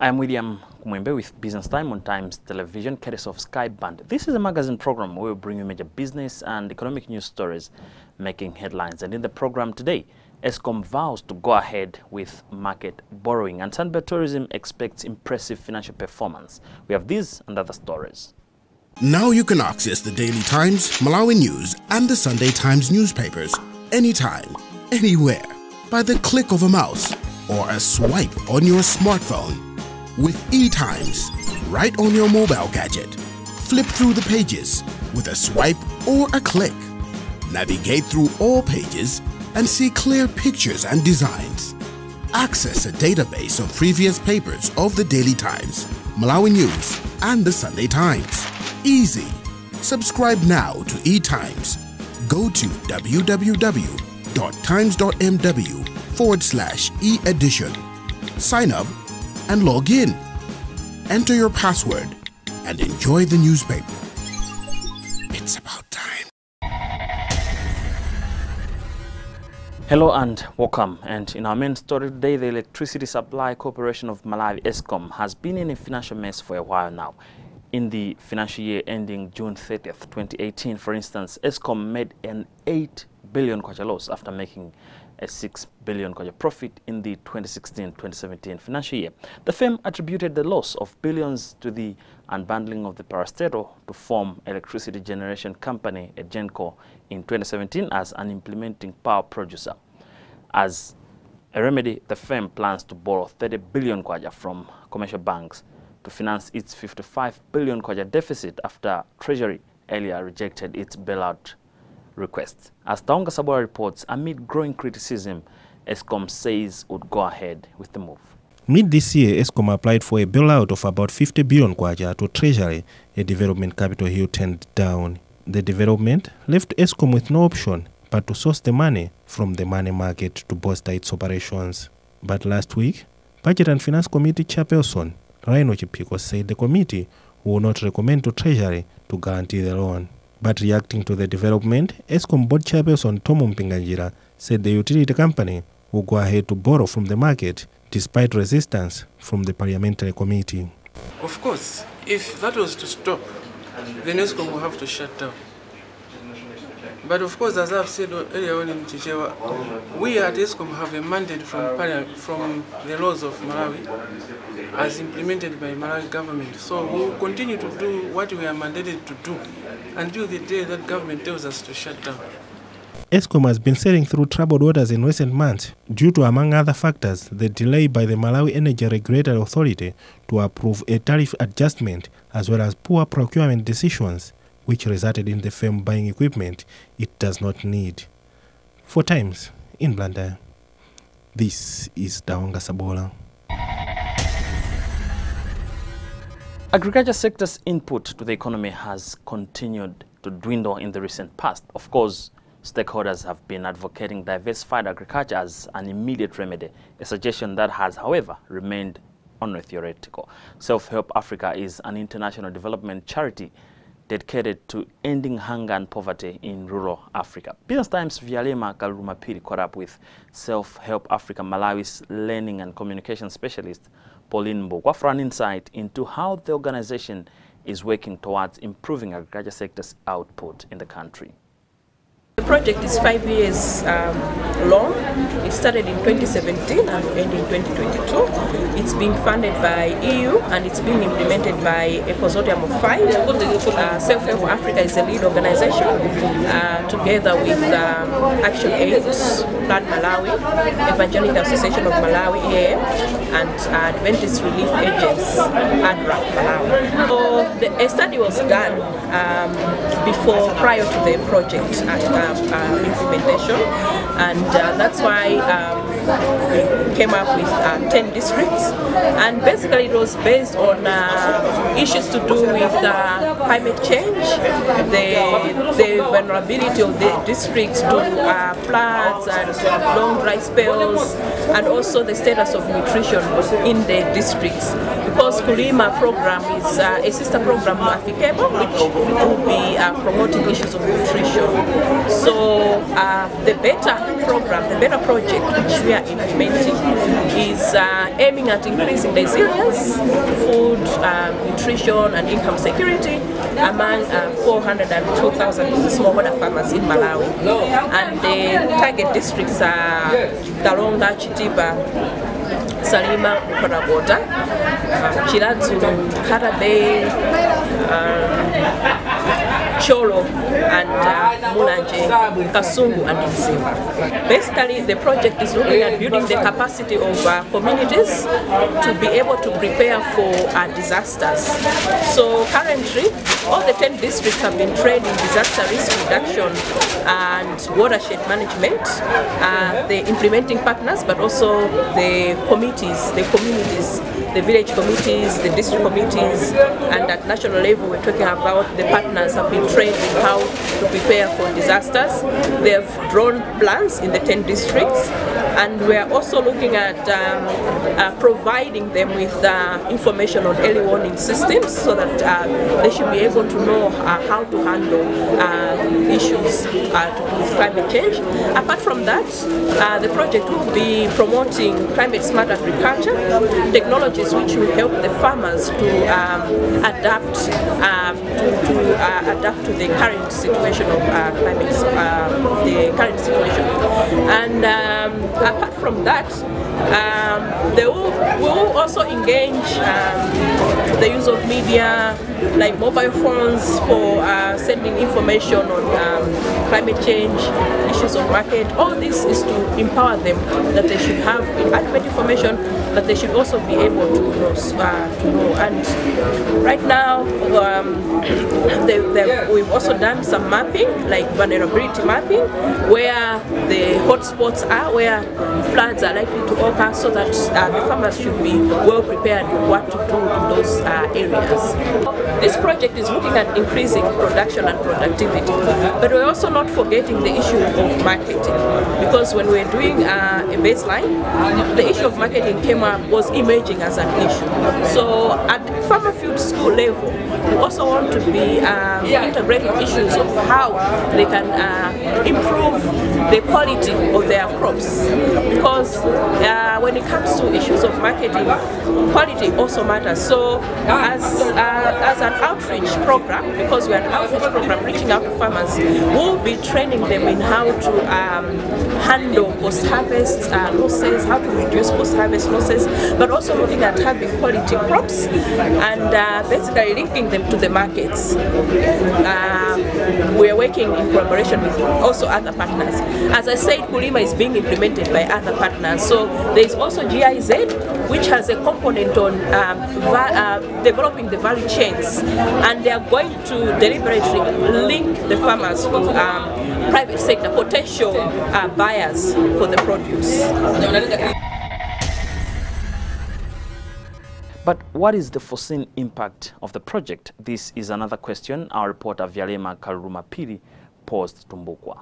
I'm William Kumwembe with Business Time on Times Television, courtesy of Sky Band. This is a magazine program where we bring you major business and economic news stories making headlines. And in the program today, Escom vows to go ahead with market borrowing, and Sunbird Tourism expects impressive financial performance. We have these and other stories. Now you can access the Daily Times, Malawi News, and the Sunday Times newspapers anytime, anywhere, by the click of a mouse or a swipe on your smartphone. With eTimes, right on your mobile gadget. Flip through the pages with a swipe or a click. Navigate through all pages and see clear pictures and designs. Access a database of previous papers of the Daily Times, Malawi News, and the Sunday Times. Easy. Subscribe now to eTimes. Go to www.times.mw/e-edition. Sign up and log in. Enter your password and enjoy the newspaper. It's about time. Hello and welcome. And in our main story today, the Electricity Supply Corporation of Malawi, Escom, has been in a financial mess for a while now. In the financial year ending June 30th, 2018, for instance, Escom made an 8 billion kwacha loss after making a 6 billion kwacha profit in the 2016-2017 financial year. The firm attributed the loss of billions to the unbundling of the parastatal to form electricity generation company, Genco, in 2017 as an implementing power producer. As a remedy, the firm plans to borrow 30 billion kwacha from commercial banks to finance its 55 billion kwacha deficit after Treasury earlier rejected its bailout request. As Taonga Sabora reports, amid growing criticism, Escom says would go ahead with the move. Mid this year, Escom applied for a bailout of about 50 billion kwacha to Treasury, a development Capitol Hill turned down. The development left Escom with no option but to source the money from the money market to bolster its operations. But last week, Budget and Finance Committee Chairperson Rhino Chipiko said the committee will not recommend to Treasury to guarantee the loan. But reacting to the development, Escom board chairperson Tom Mpinganjira said the utility company will go ahead to borrow from the market despite resistance from the parliamentary committee. Of course, if that was to stop, then Escom will have to shut down. But of course, as I've said earlier on in Chichewa, we at Escom have a mandate from the laws of Malawi as implemented by Malawi government. So we will continue to do what we are mandated to do until the day that government tells us to shut down. Escom has been sailing through troubled waters in recent months due to, among other factors, the delay by the Malawi Energy Regulatory Authority to approve a tariff adjustment, as well as poor procurement decisions, which resulted in the firm buying equipment it does not need. For Times in Blantyre, this is Taonga Sabora. Agriculture sector's input to the economy has continued to dwindle in the recent past. Of course, stakeholders have been advocating diversified agriculture as an immediate remedy, a suggestion that has, however, remained only theoretical. Self-Help Africa is an international development charity dedicated to ending hunger and poverty in rural Africa. Business Times' Vialema Kalumapiri caught up with Self-Help Africa Malawi's learning and communication specialist, Pauline Mbogwa, for an insight into how the organization is working towards improving agriculture sector's output in the country. The project is 5 years long. It started in 2017 and will end in 2022. It's being funded by EU and it's being implemented by a consortium of 5. Self-Help Africa is the lead organization together with Action Aid, Plan Malawi, Evangelical Association of Malawi, EAM, and Adventist Relief Agents, ADRA, Malawi. So a study was done prior to the project implementation, and that's why we came up with 10 districts, and basically it was based on issues to do with climate change, the vulnerability of the districts to floods and long dry spells, and also the status of nutrition in the districts. Because Kulima program is a sister program to Afikebo, which will be promoting issues of nutrition. So the better program, the better project which we are implementing, is aiming at increasing resilience, food, nutrition and income security among 402,000 smallholder farmers in Malawi. And the target districts are Kalonga, Chitiba, Salima, Konagota, Chirazulu, Karabe, Cholo, and Mulanje, Kasungu, and Nzima. Basically, the project is looking at building the capacity of communities to be able to prepare for disasters. So currently, all the 10 districts have been trained in disaster risk reduction and watershed management, the implementing partners, but also the committees, the communities, the village committees, the district committees, and at national level we're talking about the partners have been trained in how to prepare for disasters. They have drawn plans in the 10 districts, and we're also looking at providing them with information on early warning systems so that they should be able to know how to handle issues to do with climate change. Apart from that, the project will be promoting climate smart agriculture, technologies which will help the farmers to adapt to the current situation of climate, the current situation. And apart from that, we will also engage the use of media like mobile phones for sending information on climate change, issues of market. All this is to empower them that they should have adequate information, but they should also be able to know. And right now, we've also done some mapping, like vulnerability mapping, where the hotspots are, where floods are likely to occur, so that the farmers should be well prepared what to do in those areas. This project is looking at increasing production and productivity, but we're also not forgetting the issue of marketing, because when we're doing a baseline, the issue of marketing was emerging as an issue. So at farmer field school level, we also want to be integrating issues of how they can improve the quality of their crops, because when it comes to issues of marketing, quality also matters. So as an outreach program, because we're an outreach program reaching out to farmers, we'll be training them in how to handle post-harvest losses, how to reduce post-harvest losses, but also looking at having quality crops and basically linking them to the markets. We are working in collaboration with also other partners. As I said, Kulima is being implemented by other partners. So there is also GIZ, which has a component on developing the value chains, and they are going to deliberately link the farmers with private sector potential buyers for the produce. But what is the foreseen impact of the project? This is another question our reporter Vyalema Karumapiri posed to Mbukwa.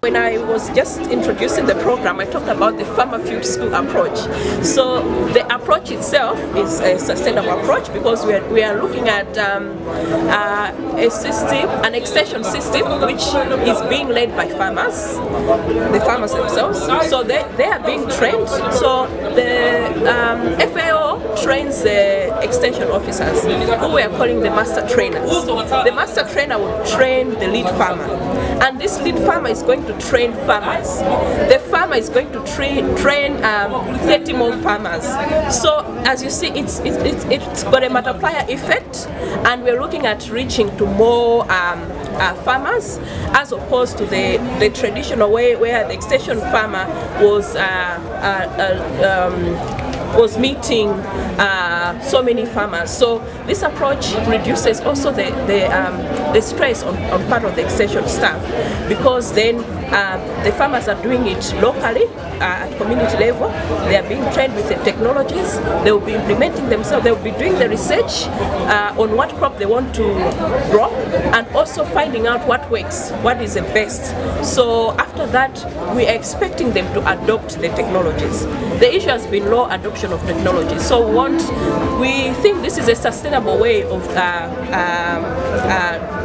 When I was just introducing the program, I talked about the farmer field school approach. So the approach itself is a sustainable approach, because we are looking at a system, an extension system, which is being led by farmers, the farmers themselves. So they are being trained. So the FAO trains the extension officers, who we are calling the master trainers. The master trainer will train the lead farmer, and this lead farmer is going to train farmers. The farmer is going to train 30 more farmers. So as you see, it's got a multiplier effect, and we're looking at reaching to more farmers, as opposed to the traditional way where the extension farmer was meeting so many farmers. So this approach reduces also the stress on part of the extension staff, because then the farmers are doing it locally at community level. They are being trained with the technologies. They will be implementing themselves. They will be doing the research on what crop they want to grow, and also finding out what works, what is the best. So after that, we are expecting them to adopt the technologies. The issue has been low adoption of technology. So we think this is a sustainable way of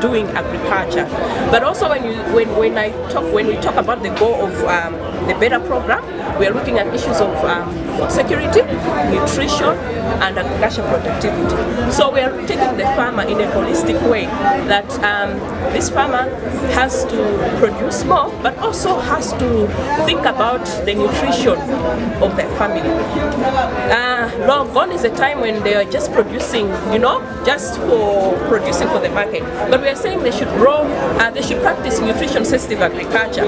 doing agriculture. But also when we talk about the goal of the BETTER program, we are looking at issues of food security, nutrition, and agricultural productivity. So we are taking the farmer in a holistic way, that this farmer has to produce more, but also has to think about the nutrition of their family. Long gone is a time when they are just producing, just for producing for the market. But we are saying they should grow, they should practice nutrition-sensitive agriculture.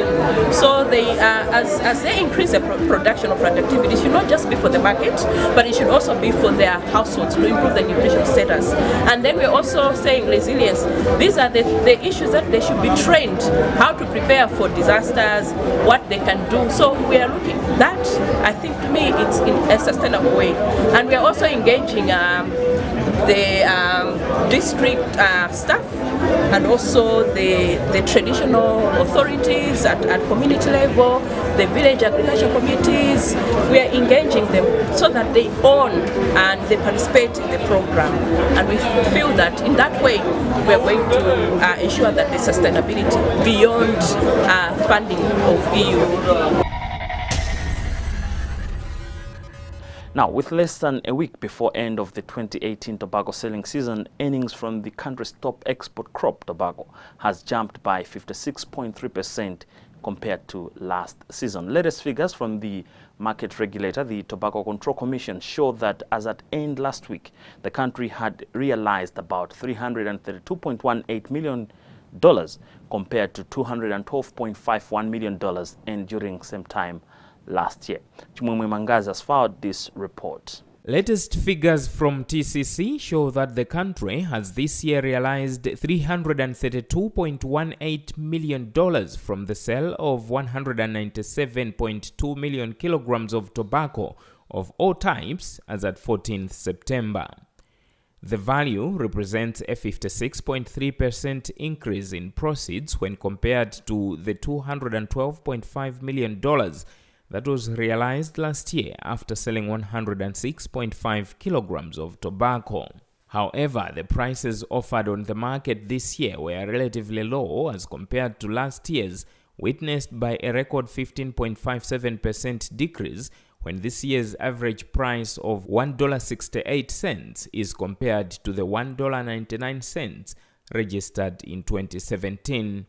So they, as they increase the production of productivity, it should not just be for the market, but it should also be for their households to improve the nutrition status. And then we're also saying resilience. These are the issues that they should be trained, how to prepare for disasters, what they can do. So we are looking that, I think to me, it's in a sustainable way. And we are also engaging the district staff and also the traditional authorities at community level, the village agriculture committees. We are engaging them so that they own and they participate in the program. And we feel that in that way we are going to ensure that the sustainability beyond funding of EU. Now, with less than a week before end of the 2018 tobacco selling season, earnings from the country's top export crop, tobacco, has jumped by 56.3% compared to last season. Latest figures from the market regulator, the Tobacco Control Commission, show that as at end last week, the country had realized about $332.18 million compared to $212.51 million earned during same time last year. Chimwemwe Mangazi has filed this report. Latest figures from TCC show that the country has this year realized $332.18 million from the sale of 197.2 million kilograms of tobacco of all types as at 14th September. The value represents a 56.3% increase in proceeds when compared to the $212.5 million that was realized last year after selling 106.5 kilograms of tobacco. However, the prices offered on the market this year were relatively low as compared to last year's, witnessed by a record 15.57% decrease when this year's average price of $1.68 is compared to the $1.99 registered in 2017.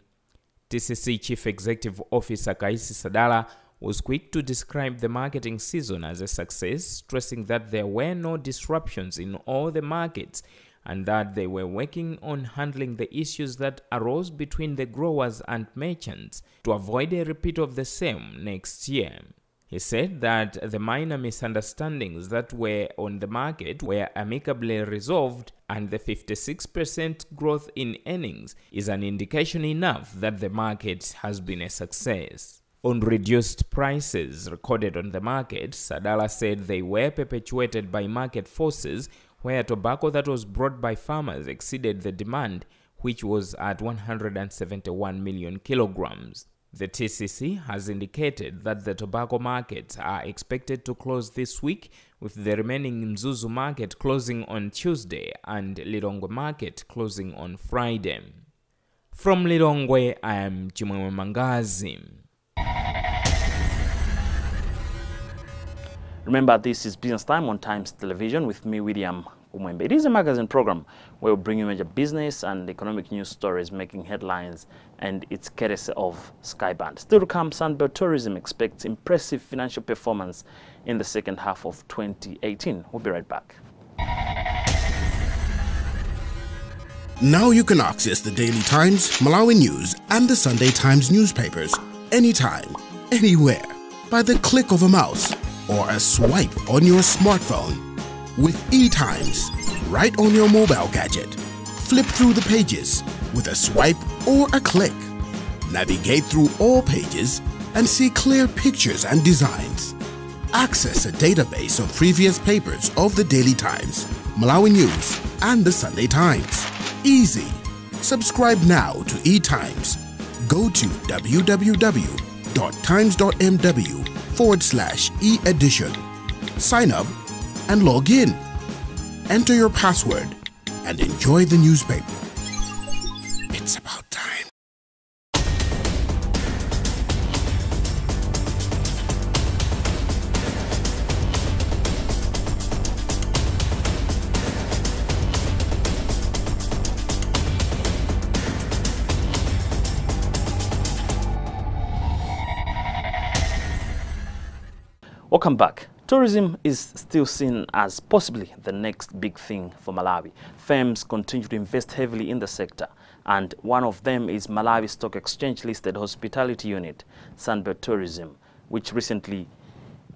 TCC Chief Executive Officer Kaisi Sadala was quick to describe the marketing season as a success, stressing that there were no disruptions in all the markets and that they were working on handling the issues that arose between the growers and merchants to avoid a repeat of the same next year. He said that the minor misunderstandings that were on the market were amicably resolved, and the 56% growth in earnings is an indication enough that the market has been a success. On reduced prices recorded on the market, Sadala said they were perpetuated by market forces where tobacco that was brought by farmers exceeded the demand, which was at 171 million kilograms. The TCC has indicated that the tobacco markets are expected to close this week, with the remaining Mzuzu market closing on Tuesday and Lilongwe market closing on Friday. From Lilongwe, I am Chimwemwe Mangazi. Remember, this is Business Time on Times Television with me, William Umwembe. It is a magazine program where we bring you major business and economic news stories making headlines, and it's courtesy of Skyband. Still to come, Sunbelt Tourism expects impressive financial performance in the second half of 2018. We'll be right back. Now you can access the Daily Times, Malawi News, and the Sunday Times newspapers anytime, anywhere, by the click of a mouse or a swipe on your smartphone. With eTimes, right on your mobile gadget. Flip through the pages with a swipe or a click. Navigate through all pages and see clear pictures and designs. Access a database of previous papers of the Daily Times, Malawi News, and the Sunday Times. Easy. Subscribe now to eTimes. Go to www.times.mw/e-edition. Sign up and log in. Enter your password and enjoy the newspaper. It's Welcome back. Tourism is still seen as possibly the next big thing for Malawi. Firms continue to invest heavily in the sector, and one of them is Malawi Stock Exchange listed hospitality unit, Sunbird Tourism, which recently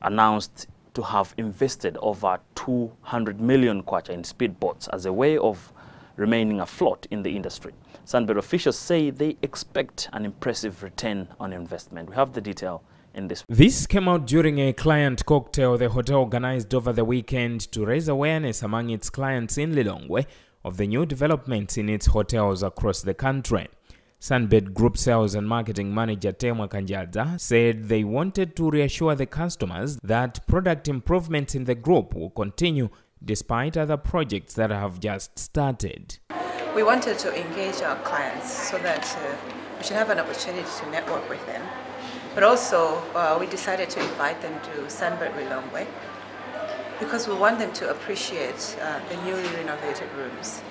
announced to have invested over 200 million kwacha in speedboats as a way of remaining afloat in the industry. Sunbird officials say they expect an impressive return on investment. We have the detail in this. This came out during a client cocktail the hotel organized over the weekend to raise awareness among its clients in Lilongwe of the new developments in its hotels across the country. Sunbird Group Sales and Marketing Manager Temwa Kanjaza said they wanted to reassure the customers that product improvements in the group will continue despite other projects that have just started. We wanted to engage our clients so that we should have an opportunity to network with them. But also, we decided to invite them to Sunbird Lilongwe because we want them to appreciate the newly renovated rooms.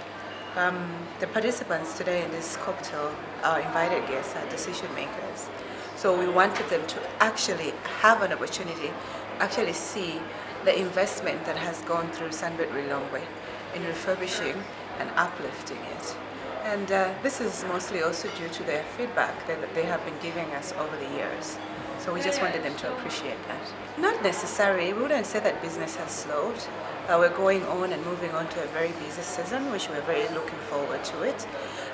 The participants today in this cocktail are invited guests, are decision makers. So we wanted them to actually have an opportunity, actually see the investment that has gone through Sunbird Lilongwe in refurbishing and uplifting it. And this is mostly also due to their feedback that they have been giving us over the years. So we just wanted them to appreciate that. Not necessarily, we wouldn't say that business has slowed. We're going on and moving on to a very busy season, which we're very looking forward to it.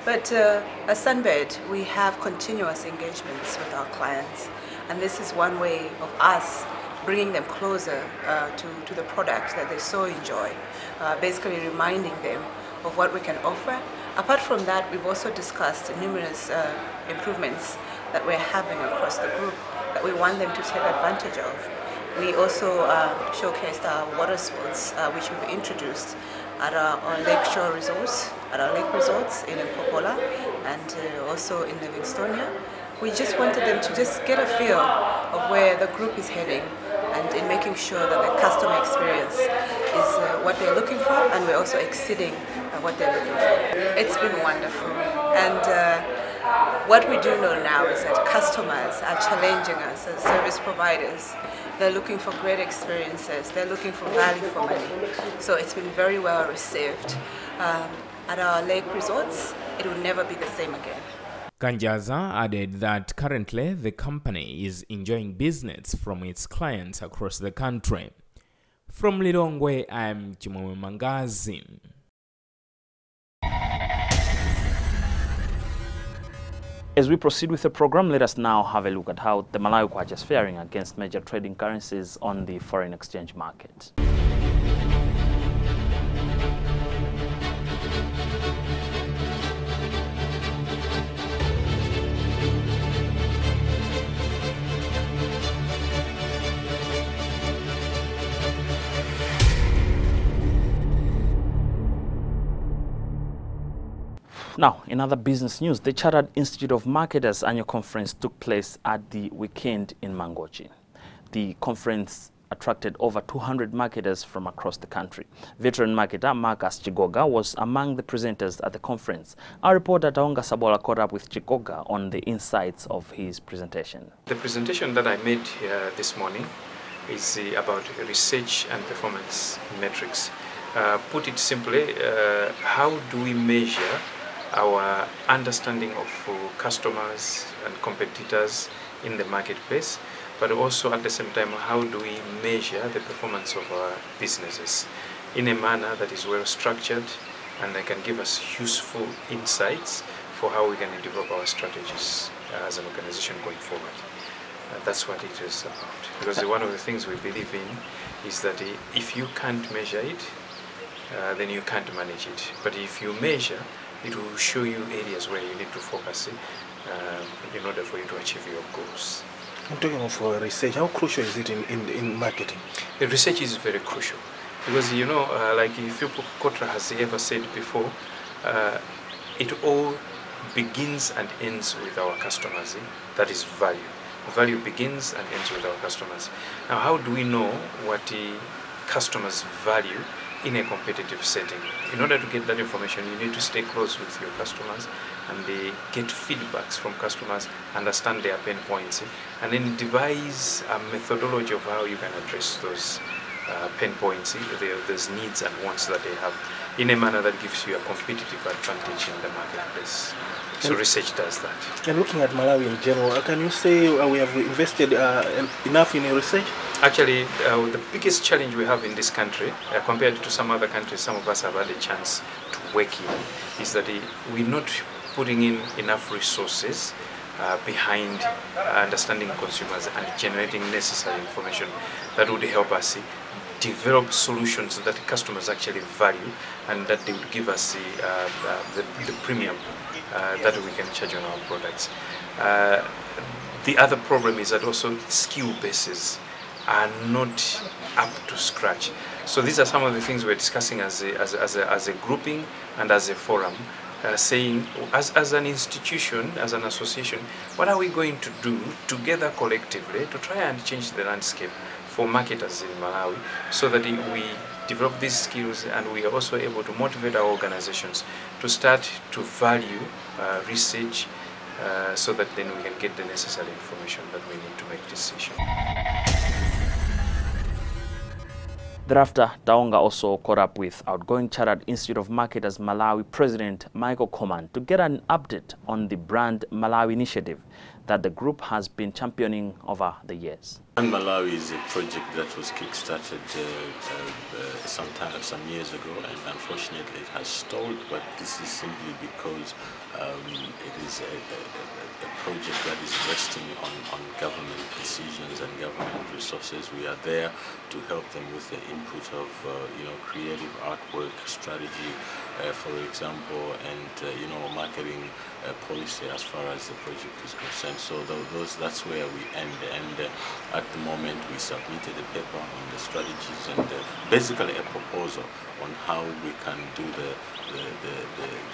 But at Sunbird, we have continuous engagements with our clients. And this is one way of us bringing them closer to the product that they so enjoy, basically reminding them of what we can offer. Apart from that, we've also discussed numerous improvements that we're having across the group that we want them to take advantage of. We also showcased our water sports, which we've introduced at our lakeshore resorts, at our lake resorts in Popola and also in Livingstonia. We just wanted them to just get a feel of where the group is heading and in making sure that the customer experience is what they're looking for, and we're also exceeding what they're looking for. It's been wonderful, and what we do know now is that customers are challenging us as service providers. They're looking for great experiences, they're looking for value for money. So it's been very well received. At our lake resorts, it will never be the same again. Kanjaza added that currently the company is enjoying business from its clients across the country. From Lilongwe, I'm Chimome Mangazi. As we proceed with the program, let us now have a look at how the Malawi kwacha is faring against major trading currencies on the foreign exchange market. Now, in other business news, the Chartered Institute of Marketers annual conference took place at the weekend in Mangochi. The conference attracted over 200 marketers from across the country. Veteran marketer Marcus Chigoga was among the presenters at the conference. Our reporter Taonga Sabola caught up with Chigoga on the insights of his presentation. The presentation that I made here this morning is about research and performance metrics. Put it simply, how do we measure our understanding of customers and competitors in the marketplace, but also at the same time, how do we measure the performance of our businesses in a manner that is well structured and that can give us useful insights for how we can develop our strategies as an organization going forward. That's what it is about. Because one of the things we believe in is that if you can't measure it, then you can't manage it. But if you measure, it will show you areas where you need to focus in order for you to achieve your goals. I'm talking of research. How crucial is it in marketing? Research is very crucial because, you know, like Philip Kotra has ever said before, it all begins and ends with our customers. That is value. Value begins and ends with our customers. Now, how do we know what the customers value in a competitive setting. In order to get that information, you need to stay close with your customers and get feedbacks from customers, understand their pain points, and then devise a methodology of how you can address those pain points, those needs and wants that they have, in a manner that gives you a competitive advantage in the marketplace. So research does that. And looking at Malawi in general, can you say we have invested enough in research? Actually, the biggest challenge we have in this country, compared to some other countries some of us have had a chance to work in, is that we're not putting in enough resources behind understanding consumers and generating necessary information that would help us develop solutions that customers actually value and that they would give us the premium that we can charge on our products. The other problem is that also skill bases are not up to scratch. So these are some of the things we're discussing as a grouping and as a forum, saying as an institution, as an association, what are we going to do together collectively to try and change the landscape for marketers in Malawi, so that we develop these skills and we are also able to motivate our organizations to start to value research, so that then we can get the necessary information that we need to make decisions. Thereafter, Daonga also caught up with outgoing Chartered Institute of Marketers Malawi President Michael Coman to get an update on the Brand Malawi initiative that the group has been championing over the years. Brand Malawi is a project that was kick-started some years ago, and unfortunately it has stalled, but this is simply because it is a project that is resting on government decisions and government resources. We are there to help them with the input of creative artwork strategy, for example, and marketing policy as far as the project is concerned. So that's where we end. And at the moment we submitted a paper on the strategies and basically a proposal on how we can do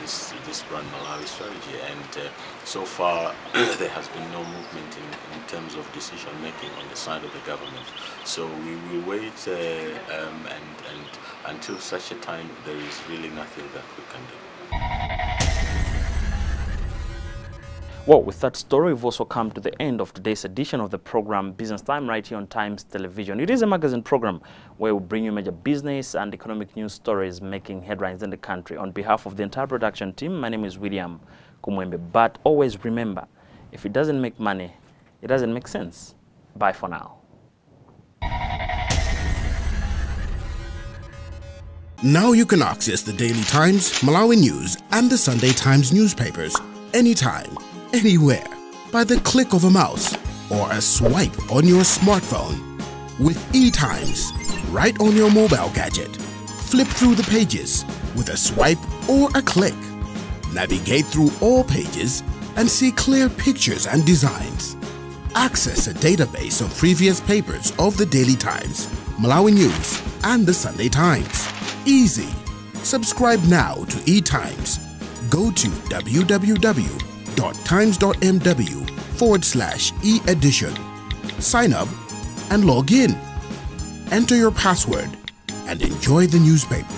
this Brand Malawi strategy. And so far there has been no movement in terms of decision making on the side of the government. So we will wait and until such a time there is really nothing that we can do. Well, with that story, we've also come to the end of today's edition of the program Business Time right here on Times Television. It is a magazine program where we bring you major business and economic news stories making headlines in the country. On behalf of the entire production team, my name is William Kumwembe. But always remember, if it doesn't make money, it doesn't make sense. Bye for now. Now you can access the Daily Times, Malawi News, and the Sunday Times newspapers anytime, anywhere, by the click of a mouse or a swipe on your smartphone. With eTimes, right on your mobile gadget. Flip through the pages with a swipe or a click. Navigate through all pages and see clear pictures and designs. Access a database of previous papers of the Daily Times, Malawi News, and the Sunday Times. Easy. Subscribe now to eTimes. Go to www.times.mw/e-edition. Sign up and log in. Enter your password and enjoy the newspaper.